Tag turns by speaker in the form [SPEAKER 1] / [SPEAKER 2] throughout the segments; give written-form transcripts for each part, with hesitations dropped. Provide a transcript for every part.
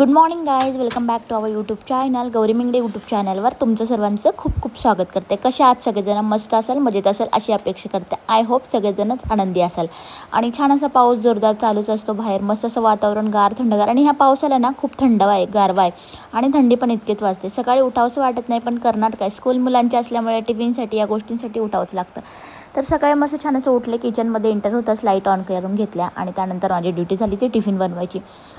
[SPEAKER 1] Good morning guys, welcome back to our YouTube channel. Gauri Mingde YouTube चॅनलवर तुमचं सर्वांचं खूप खूप स्वागत करते. कशा आहात सगळेजण? मस्त असाल, मजेत असाल अशी अपेक्षा करते. आय होप सगळेजणच आनंदी असाल. आणि छान असा पाऊस जोरदार चालूच असतो बाहेर. मस्त असं वातावरण गार थंडगार, आणि ह्या पावसाला ना खूप थंडावा आहे, गारवा आहे, आणि थंडी पण इतकेच वाजते. सकाळी उठावंसं वाटत नाही, पण करणार काय, स्कूल मुलांचे असल्यामुळे टिफिनसाठी या गोष्टींसाठी उठावंच लागतं. तर सकाळी मस्त छान असं उठले, किचनमध्ये एंटर होताच लाईट ऑन करून घेतल्या, आणि त्यानंतर माझी ड्युटी झाली ती टिफिन बनवायची.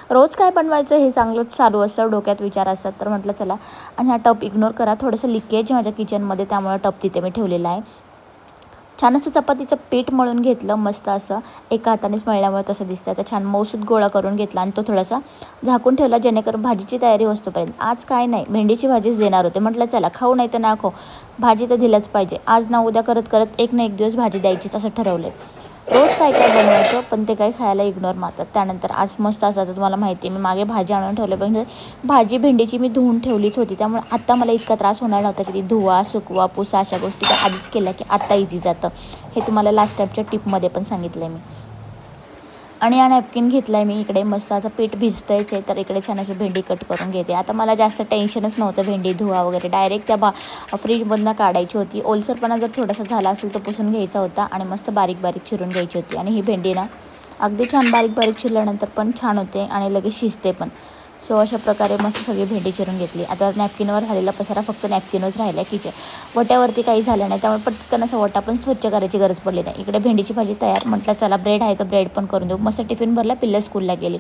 [SPEAKER 1] रोज काय बनवायचं हे चांगलंच चालू असतं, डोक्यात विचार असतात. तर म्हटलं चला, आणि हा टप इग्नोर करा, थोडंसं लिकेज माझ्या किचनमध्ये, त्यामुळे टप तिथे मी ठेवलेला आहे. छान असं चपातीचं पीठ मळून घेतलं, मस्त असं एका हातानेच मळल्यामुळे तसं दिसतं. तर छान मौसूद गोळा करून घेतला आणि तो थोडासा झाकून ठेवला, जेणेकरून भाजीची तयारी होतोपर्यंत. आज काय नाही, भेंडीची भाजीच देणार होते. म्हटलं चला, खाऊ नाही तर ना खाऊ, भाजी तर दिलंच पाहिजे. आज ना उद्या करत करत एक ना एक दिवस भाजी द्यायचीच असं ठरवलं. रोज काय काय बनवायचं, पण ते काही खायला इग्नोर मारतात. त्यानंतर आज मस्त असं, तर तुम्हाला माहिती आहे मी मागे भाजी आणून ठेवलं, पण भाजी भेंडीची मी धुवून ठेवलीच होती, त्यामुळे आत्ता मला इतका त्रास होणार नव्हता की ती धुवा, सुकवा, पुसा, अशा गोष्टी तर आधीच केल्या की आत्ता इझी जातं. हे तुम्हाला लास्ट टाईपच्या टिपमध्ये पण सांगितलं आहे मी. आणि हा नॅपकिन घेतला आहे मी. इकडे मस्त असं पीठ भिजतंच आहे, तर इकडे छान अशी भेंडी कट करून घेते. आता मला जास्त टेन्शनच नव्हतं भेंडी धुवा वगैरे, डायरेक्ट त्या फ्रीजमधनं काढायची होती. ओलसरपणा जर थोडासा झाला असेल तर पुसून घ्यायचा होता, आणि मस्त बारीक बारीक चिरून घ्यायची होती. आणि ही भेंडी ना अगदी छान बारीक बारीक चिरल्यानंतर पण छान होते, आणि लगेच शिजते पण. सो अशा प्रकारे मस्त सगळी भेंडी चिरून घेतली. आता नॅपकिनवर झालेला पसारा फक्त नॅपकिनच राहिला किचन, वट्यावरती काही झालं नाही, त्यामुळे पटकन असं वटा पण स्वच्छ करायची गरज पडली नाही. इकडे भेंडीची भाजी तयार. म्हटलं चला, ब्रेड आहे तर ब्रेड पण करून देऊ. मस्त टिफिन भरला, पिल्लं स्कूलला गेली.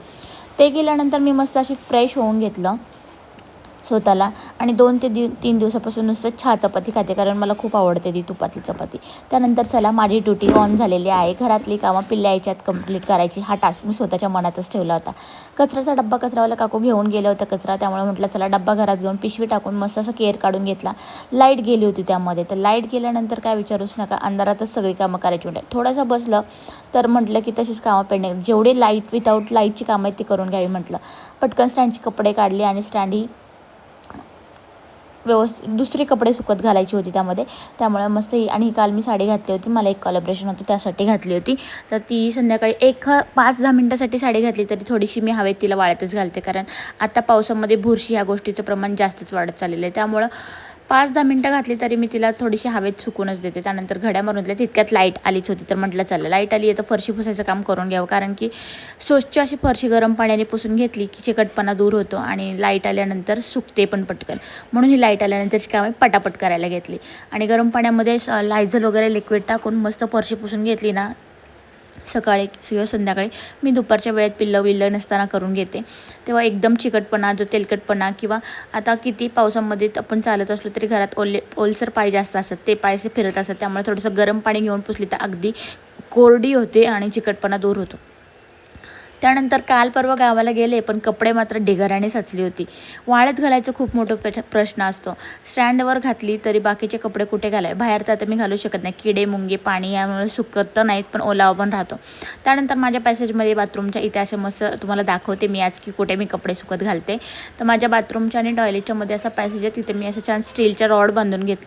[SPEAKER 1] ते गेल्यानंतर मी मस्त अशी फ्रेश होऊन घेतलं स्वतःला, आणि 2 ते 3 दिवसापासून नुसतं चहा चपाती खाते, कारण मला खूप आवडते ती तुपातली चपाती. त्यानंतर चला, माझी ड्युटी ऑन झालेली आहे. घरातली कामं पिल्ल्या याच्यात कंप्लीट करायची, हा टास्क मी स्वतःच्या मनातच ठेवला होता. कचऱ्याचा डब्बा कचरावाला काकू घेऊन गेलं होतं कचरा, त्यामुळे म्हटलं चला डब्बा घरात घेऊन पिशवी टाकून मस्त असं केअर काढून घेतला. लाईट गेली होती त्यामध्ये, तर लाईट गेल्यानंतर काय विचारूच नका, अंधारातच सगळी कामं करायची म्हणजे. थोडंसं बसलं तर म्हटलं की तशीच कामं पेंडिंग, जेवढी लाईट विदाऊट लाईटची कामं आहेत ती करून घ्यावी म्हटलं. पटकन स्टँडची कपडे काढली, आणि स्टँड ही दुसरे कपडे सुकत घालायची होती त्यामध्ये, त्यामुळे मस्त ही. आणि काल मी साडी घातली होती, मला एक कोलॅबरेशन होतं त्यासाठी घातली होती. तर ती संध्याकाळी 5-10 मिनटासाठी साडी घातली, तरी थोडीशी मी हवेत तिला वाळतच घालते, कारण आता पावसामध्ये बुरशी ह्या गोष्टीचं प्रमाण जास्तच वाढत चाललेलं आहे. त्यामुळं 5-10 मिनटं घातली तरी मी तिला थोडीशी हवेत सुकूनच देते. त्यानंतर घड्या मारून दिल्या, तितक्यात लाईट आलीच होती. तर म्हटलं चला, लाईट आली आहे तर फरशी पुसायचं काम करून घ्यावं, कारण की स्वच्छ अशी फरशी गरम पाण्याने पुसून घेतली की चिकटपणा दूर होतो, आणि लाईट आल्यानंतर सुकते पण पटकन. म्हणून ही लाईट आल्यानंतरची कामे पटापट करायला घेतली, आणि गरम पाण्यामध्ये लायझॉल वगैरे लिक्विड टाकून मस्त फरशी पुसून घेतली ना सकाळी किंवा संध्याकाळी. मी दुपारच्या वेळेत पिल्लं नसताना करून घेते, तेव्हा एकदम चिकटपणा, जो तेलकटपणा, किंवा आता किती पावसामध्ये आपण चालत असलो तरी घरात ओलसर पाय जास्त असतात, ते पायसे फिरत असतात, त्यामुळे थोडंसं गरम पाणी घेऊन पुसली तर अगदी कोरडी होते आणि चिकटपणा दूर होतो. त्यानंतर काल परवा गावाला गेले, पण कपडे मात्र ढिगाऱ्याने साचली होती. वाळत घालायचं खूप मोठं प्रश्न असतो. स्टँडवर घातली तरी बाकीचे कपडे कुठे घालाय, बाहेर तर आता मी घालू शकत नाही, किडे मुंगे पाणी यामुळे सुकत तर नाहीत, पण ओलावा पण राहतो. त्यानंतर माझ्या पॅसेजमध्ये बाथरूमच्या इथे असं मस्त तुम्हाला दाखवते मी आज की कुठे मी कपडे सुकत घालते. तर माझ्या बाथरूमच्या आणि टॉयलेटच्या मध्ये असा पॅसेज आहे, तिथे मी असं छान स्टीलच्या रॉड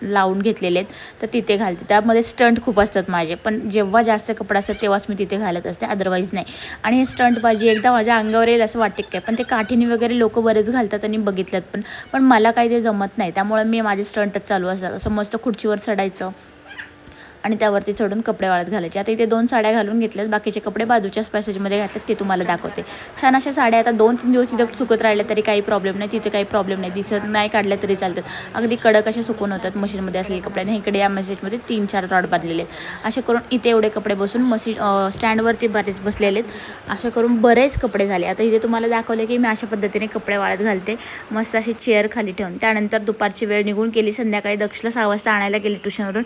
[SPEAKER 1] लावून घेतलेले आहेत, तर तिथे घालते. त्यामध्ये स्टंट खूप असतात माझे, पण जेव्हा जास्त कपडा असतात तेव्हाच मी तिथे घालत असते, अदरवाईज नाही. आणि हे स्टंट भाजी एकदा माझ्या अंगावर येईल असं वाटते काय, पण ते काठीने वगैरे लोक बरेच घालतात आणि बघितल्यात पण मला काही ते जमत नाही, त्यामुळे मी माझे स्टंटच चालू असतात. असं मस्त खुर्चीवर चढायचं आणि त्यावरती चढून कपडे वाळत घालायचे. आता इथे 2 साड्या घालून घेतल्यात, बाकीचे कपडे बाजूच्याच पॅसेजमध्ये घातलेत, ते तुम्हाला दाखवते. छान अशा साड्या आता 2-3 दिवस तिथं सुकत राहिल्या तरी काही प्रॉब्लेम नाही, तिथे काही प्रॉब्लेम नाही, दिसत नाही काढल्या तरी चालतात, अगदी कडक असे सुकून होतात मशीनमध्ये असलेले कपडे. इकडे या मेसेजमध्ये 3-4 रॉड बांधलेले आहेत. असे करून इथे एवढे कपडे बसून स्टँडवरती बरेच बसलेले आहेत. असे करून बरेच कपडे झाले. आता इथे तुम्हाला दाखवले की मी अशा पद्धतीने कपडे वाळत घालते, मस्त अशी चेअर खाली ठेवून. त्यानंतर दुपारची वेळ निघून गेली, संध्याकाळी दक्षला 6 वाजता आणायला गेली ट्युशनवरून.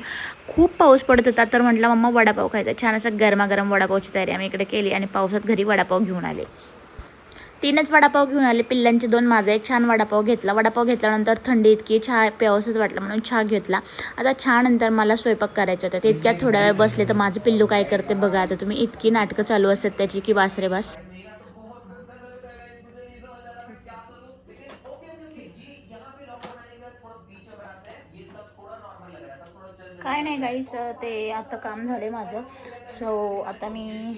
[SPEAKER 1] खूप पाऊस पडत होता, तर म्हटलं मम्मा वडापाव खायचा. छान असं गरमागरम वडापावची तयारी आम्ही इकडे केली, आणि पावसात घरी वडापाव घेऊन आले. 3च वडापाव घेऊन आले, पिल्लांचे 2, माझा एक. छान वडापाव घेतला. वडापाव घेतल्यानंतर थंडी इतकी, चहा प्यावंसंच वाटलं म्हणून चहा घेतला. आता चहा नंतर मला स्वयंपाक करायचा होता, ते इतक्यात थोड्या वेळ बसले तर माझं पिल्लू काय करते बघा. आता तुम्ही, इतकी नाटकं चालू असतात त्याची की बास रे बास. काय नाही गाईस, ते आता काम झाले माझं. सो आता मी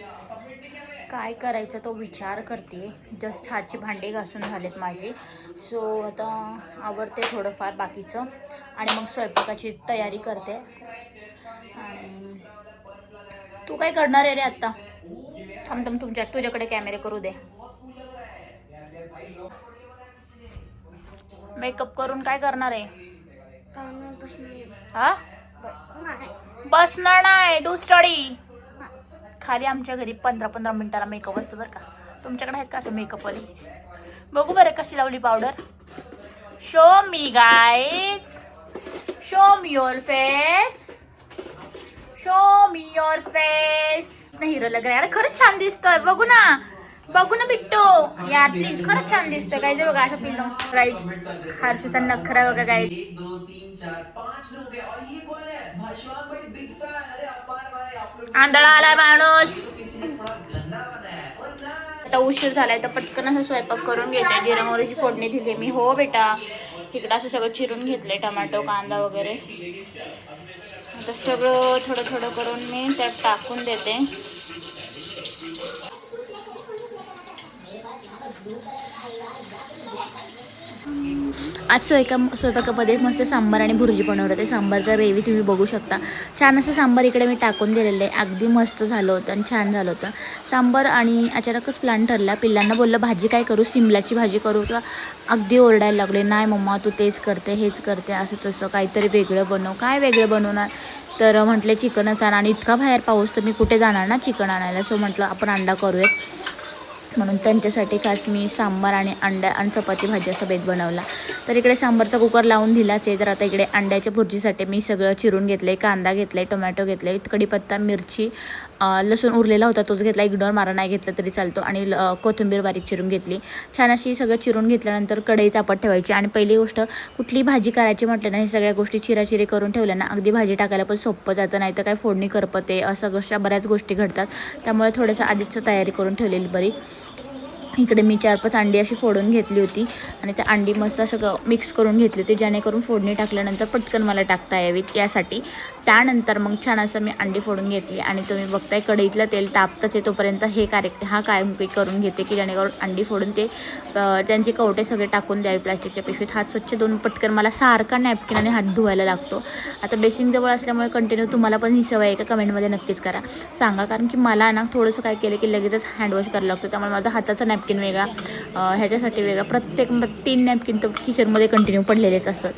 [SPEAKER 1] काय करायचं तो विचार करते. जस्ट हातची भांडी घासून झालेत माझी. सो आता आवरते थोडंफार बाकीचं आणि मग स्वयंपाकाची तयारी करते. आणि तू काय करणार आहे रे आत्ता? थांब तुझ्याकडे कॅमेरे करू दे. मेकअप करून काय करणार आहे? हा बसणार नाही, डू स्टडी. खाली आमच्या घरी 15-15 मिनिटाला मेकअप असतो बरं का. तुमच्याकडे आहेत का असं मेकअपवाली? बघू बरं कशी लावली powder. Show me guys, show me your face, show me your face. Hero लग रहा है. अरे खरंच छान दिसतोय. बघू ना बिट्टू यार प्लीज, खरंच छान दिसतोय. काय जे बघा असं पिल्लो गाईज. हर्षूचा नखरा बघा गाईज.
[SPEAKER 2] 1 2 3 4 5 लोग हैं और ये कौन है? भाषवान भाई बिग फैन. अरे अपार भाई आप लोग
[SPEAKER 1] आंधळा आलाय माणूस.
[SPEAKER 2] किसी ने थोड़ा गंदा बनाया और ना
[SPEAKER 1] आता उशीर झालाय तर पटकन असं स्वयंपाक करून घेते. जिरा मोहरीची फोडणी दिली मी. हो बेटा, इकडं असं सगळं चिरून घेतलंय, टमाटो कांदा वगैरे. आता सगळं थोडं थोडं करून मी त्यात टाकून देते. आज स्वयंपाकामध्ये मस्त सांबार आणि भुर्जी बनवलं. ते सांबारचा ग्रेव्ही तुम्ही बघू शकता. छान असं सांबार इकडे मी टाकून दिलेलं आहे. अगदी मस्त झालं होतं आणि छान झालं होतं सांबार. आणि अचानकच प्लॅन ठरला. पिल्लांना बोललं भाजी काय करू, सिमलाची भाजी करू का? अगदी ओरडायला लागले, नाही मम्मा तू तेच करते हेच करते, असं तसं काहीतरी वेगळं बनव. काय वेगळं बनवणार? तर म्हटले चिकनच आण. आणि इतका बाहेर पाऊस तर मी कुठे जाणार ना चिकन आणायला. सो म्हटलं आपण अंडा करूयात. म्हणून त्यांच्यासाठी खास मी सांबार आणि अंड्या आणि चपाती भाजी असा बेत बनवला. तर इकडे सांबारचा कुकर लावून दिलाच आहे. तर आता इकडे अंड्याच्या भुर्जीसाठी मी सगळं चिरून घेतलं आहे. कांदा घेतला आहे, टोमॅटो घेतला आहे, कढीपत्ता, मिरची, लसूण उरलेला होता तोच घेतला. इग्नोर मारा, नाही घेतलं तरी चालतो. आणि कोथिंबीर बारीक चिरून घेतली. छान अशी सगळं चिरून घेतल्यानंतर कढई तापत ठेवायची. आणि पहिली गोष्ट कुठली भाजी करायची म्हटलं ना, हे सगळ्या गोष्टी चिराचिरी करून ठेवल्या ना अगदी भाजी टाकायला पण सोपं जातं. नाही तर काय फोडणी करपते, असं बऱ्याच गोष्टी घडतात. त्यामुळे थोडंसं आधीच तयारी करून ठेवलेली बरी. इकडे मी 4-5 अंडी अशी फोडून घेतली होती आणि त्या अंडी मस्त असं मिक्स करून घेतली होती, जेणेकरून फोडणी टाकल्यानंतर पटकन मला टाकता यावीत यासाठी. त्यानंतर मग छान असं मी अंडी फोडून घेतली. आणि तुम्ही बघताय कढईतलं तेल तापतच आहे तोपर्यंत हा कायम करून घेते की जेणेकरून अंडी फोडून ते त्यांचे कवटे सगळे टाकून द्यावे प्लास्टिकच्या पिशवीत. हात स्वच्छ धुवून पटकन मला सारखा नॅपकिनाने हात धुवायला लागतो. आता बेसिनजवळ असल्यामुळे कंटिन्यू तुम्हाला पण ही सवय आहे का कमेंटमध्ये नक्कीच करा, सांगा. कारण की मला ना थोडंसं काय केलं की लगेचच हँडवॉश करायला लागतो. त्यामुळे माझा हाताचा नॅपकिन वेगळा, ह्याच्यासाठी वेगळा. प्रत्येक 3 नॅपकिन तर किचनमध्ये कंटिन्यू पडलेलेच असतात.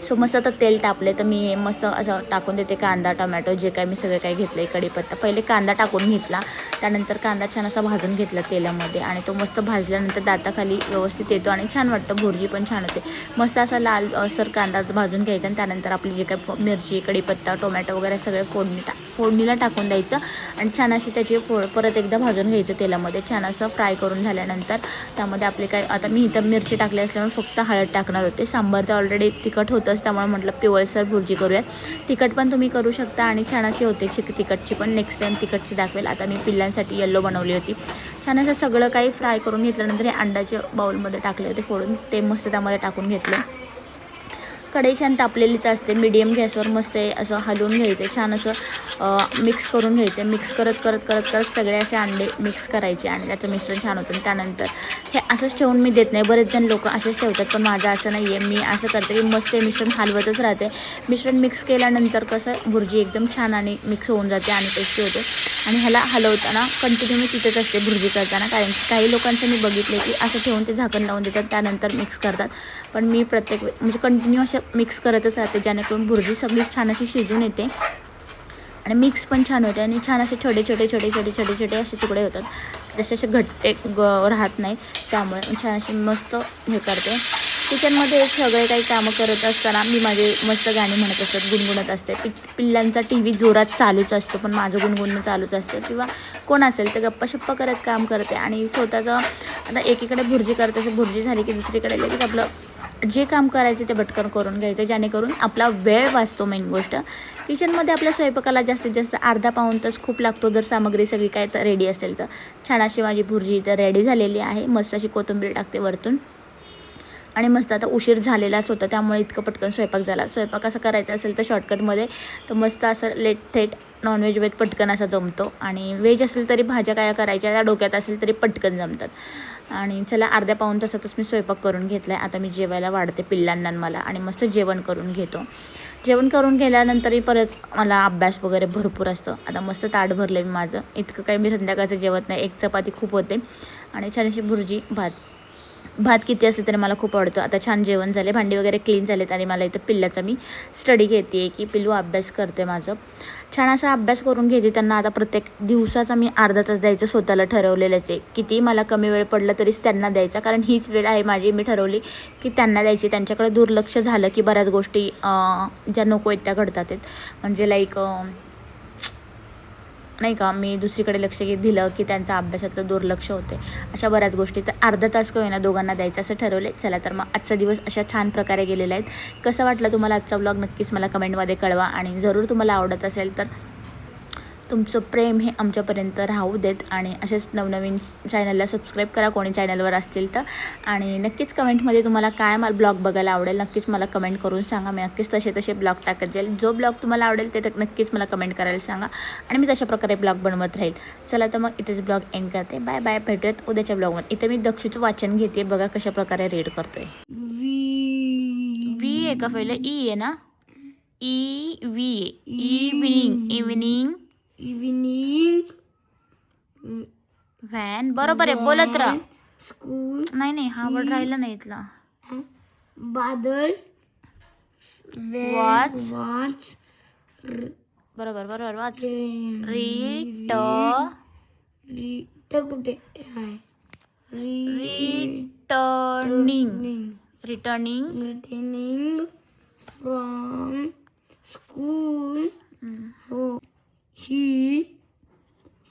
[SPEAKER 1] सो मस्त आता तेल तापले तर मी मस्त असं टाकून देते कांदा, टमॅटो, जे काय मी सगळे काय घेतलं आहे. कढीपत्ता पहिले कांदा टाकून घेतला. त्यानंतर कांदा छान असा भाजून घेतला तेलामध्ये. आणि तो मस्त भाजल्यानंतर दाताखाली व्यवस्थित येतो आणि छान वाटतं. भुर्जी पण छान होते. मस्त असा लाल सर कांदा भाजून घ्यायचा. आणि त्यानंतर आपली जे काय मिरची, कढीपत्ता, टोमॅटो वगैरे सगळे फोडणीला टाकून द्यायचं. आणि छान अशी त्याची परत एकदा भाजून घ्यायचं तेलामध्ये. छान असं फ्राय करून झाल्यानंतर त्यामध्ये आपले काय, आता मी इथं मिरची टाकली असल्यामुळे फक्त हळद टाकणार होते. सांबार तर ऑलरेडी तिखट होतं, त्यामुळे म्हटलं पिवळसर भुर्जी करूयात. तिखट पण तुम्ही करू शकता आणि छान अशी होते तिखटची पण. नेक्स्ट टाईम तिखटची दाखवेल. आता मी पिल्लांसाठी येल्लो बनवली होती. छान असं सगळं काही फ्राय करून घेतल्यानंतर हे अंड्याच्या बाउलमध्ये टाकले होते फोडून. ते मस्त त्यामध्ये टाकून घेतले. कढई छान तापलेलीच असते. मीडियम गॅसवर मस्त असं हलवून घ्यायचे. छान असं मिक्स करून घ्यायचे. मिक्स करत सगळे असे अंडे मिक्स करायचे आणि त्याचं मिश्रण छान होतं. त्यानंतर हे असंच ठेवून मी देत नाही. बरेच जण लोक असेच ठेवतात, पण माझं असं नाही आहे. मी असं करते की मस्त हे मिश्रण हलवतच राहते. मिश्रण मिक्स केल्यानंतर कसं भुर्जी एकदम छान आणि मिक्स होऊन जाते आणि टेस्टी होते. आणि ह्याला हलवताना कंटिन्यू मी तिथेच असते भुर्जी करताना. कारण की काही लोकांचं मी बघितलं की असं ठेवून ते झाकण लावून देतात, त्यानंतर मिक्स करतात. पण मी प्रत्येक म्हणजे कंटिन्यू असं मिक्स करतच राहते, जेणेकरून भुर्जी सगळी छान अशी शिजून येते आणि मिक्स पण छान होते. आणि छान असे छोटे असे तुकडे होतात. जसे असे घट्टे राहत नाही. त्यामुळे छान अशी मस्त हे करते. किचनमध्ये सगळे काही कामं करत असताना मी माझे मस्त गाणी म्हणत असतात, गुणगुणत असते. पिल्लांचा TV जोरात चालूच असतो, पण माझं गुणगुणणं चालूच असतं. किंवा कोण असेल तर गप्पाशप्पा करत काम करते. आणि स्वतःचं आता एकीकडे भुर्जी करते, असं भुर्जी झाली की दुसरीकडे लगेच आपलं जे काम करायचं ते पटकन करून घ्यायचं, जेणेकरून आपला वेळ वाचतो. मेन गोष्ट किचनमध्ये आपल्या स्वयंपाकाला जास्तीत जास्त अर्धा पाऊण तास खूप लागतो, जर सामग्री सगळी काय तर रेडी असेल तर. छान अशी माझी भुर्जी तर रेडी झालेली आहे. मस्त अशी कोथिंबीर टाकते वरतून. आणि मस्त आता उशीर झालेलाच होता त्यामुळे इतकं पटकन स्वयंपाक झाला. स्वयंपाक असं करायचा असेल तर शॉर्टकटमध्ये तर मस्त असं लेट थेट नॉनव्हेज वेज पटकन असा जमतो आणि व्हेज असेल तरी भाज्या काय करायच्या त्या डोक्यात असेल तरी पटकन जमतात. आणि चला अर्ध्या पाऊण तासातच मी स्वयंपाक करून घेतला आहे. आता मी जेवायला वाढते पिल्लांना मला आणि मस्त जेवण करून घेतो. जेवण करून गेल्यानंतरही परत मला अभ्यास वगैरे भरपूर असतं. आता मस्त ताट भरलं मी माझं. इतकं काही मी संध्याकाळचं जेवत नाही. एक चपाती खूप होते आणि छानशी भुर्जी भात किती असले तरी मला खूप आवडतं. आता छान जेवण झाले, भांडी वगैरे क्लीन झालेत आणि मला इथं पिल्लाचा मी स्टडी घेते आहे की पिल्लू अभ्यास करते माझं. छान असा अभ्यास करून घेते. त्यांना आता प्रत्येक दिवसाचा मी अर्धा तास द्यायचं स्वतःला ठरवलेलंच आहे. किती मला कमी वेळ पडला तरीच त्यांना द्यायचा, कारण हीच वेळ आहे माझी. मी ठरवली की त्यांना द्यायची. त्यांच्याकडे दुर्लक्ष झालं की बऱ्याच गोष्टी ज्या नको आहेत त्या घडतात आहेत. म्हणजे लाईक नाही का, मी दुसरीकडे लक्ष दिलं की त्यांचा अभ्यासातलं दुर्लक्ष होते. अशा बऱ्याच गोष्टी. तर अर्धा तास का होईना दोघांना द्यायचं असं ठरवले. चला तर मग आजचा दिवस अशा छान प्रकारे गेलेला आहे. कसं वाटलं तुम्हाला आजचा व्लॉग नक्कीच मला कमेंटमध्ये कळवा आणि जरूर तुम्हाला आवडत असेल तर तुमचं प्रेम हे आमच्यापर्यंत राहू देत आणि असेच नवनवीन चॅनलला सबस्क्राईब करा कोणी चॅनलवर असतील तर. आणि नक्कीच कमेंटमध्ये तुम्हाला काय मला ब्लॉग बघायला आवडेल नक्कीच मला कमेंट करून सांगा. मी नक्कीच तसे ब्लॉग टाकत जाईल. जो ब्लॉग तुम्हाला आवडेल ते नक्कीच मला कमेंट करायला सांगा आणि मी तशा प्रकारे ब्लॉग बनवत राहील. चला तर मग इथेच ब्लॉग एंड करते. Bye bye. भेटूयात उद्याच्या ब्लॉगमध्ये. इथे मी दक्षूचं वाचन घेते. बघा कशा प्रकारे रीड करतोय. वी आहे का पहिलं? ई आहे ना? E V evening evening van. बरोबर आहे, बोलत राहा.
[SPEAKER 3] स्कूल
[SPEAKER 1] नाही हा वर्ड राहिला नाही इथला.
[SPEAKER 3] बादल
[SPEAKER 1] वाच. बरोबर वाच.
[SPEAKER 3] कुठे आहे?
[SPEAKER 1] Returning
[SPEAKER 3] from school. हो, she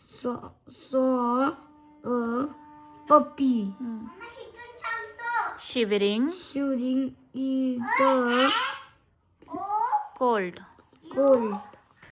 [SPEAKER 3] saw a puppy.
[SPEAKER 1] shivering
[SPEAKER 3] Shivering is the
[SPEAKER 1] cold.